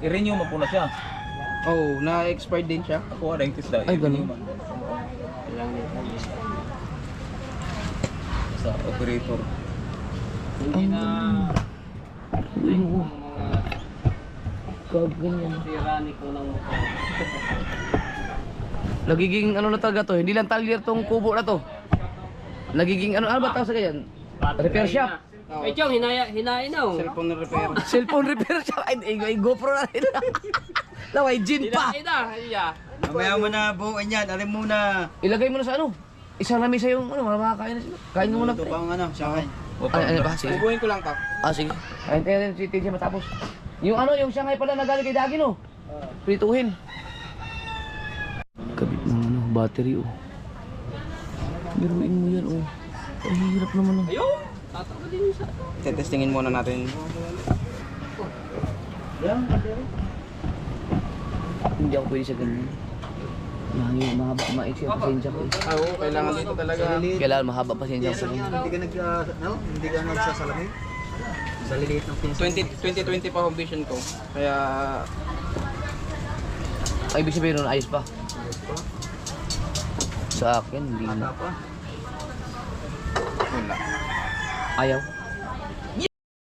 I-renew mo po na siya. Oh, na-expired din siya. Ako rin tisda. Ay, ganun. Sa operator. Hindi na Ganyan. tirani ko ng motor. Nagiging ano na talaga to, hindi lang talyer tong kubo na to. Nagiging ano ba tawag sa ganyan? Repair shop. Ay, Chong, hinain na oh. Cellphone repair. Cellphone repair shop. Ay, GoPro na rin. Laway, gin pa. Hinain na, iya. Mamaya mo na buuin yan, alin muna. Ilagay mo na sa ano. Isang lamesa yung ano, makakain na sila. Kain mo muna. Ito pa ang ano, Shanghai. Ay, ano ba? Sige. Bubuhin ko lang to. Sige. Ayun, tayo si TJ matapos. Yung ano, yung Shanghai pala na galing kay Dagi, no? Prituhin. Kabit ng ano, battery, oh. Biruin mo yan, oh. Ay, hirap naman, oh. Ayun! Tatawag din sa... Tetestingin muna natin. Hindi ako pwede sa ganun. Mahangin, mahaba, maiksi ang pasensya ko, eh. Oo, kailangan dito talaga. Kailangan mahaba pasensya ko. Hindi ka nagsasalamin? Sa liliit ng pinsa. 2020 pa home vision ko. Kaya... Ay, ibig sabihin nun, ayos pa. Sa akin, hindi na. Pa. Ayaw.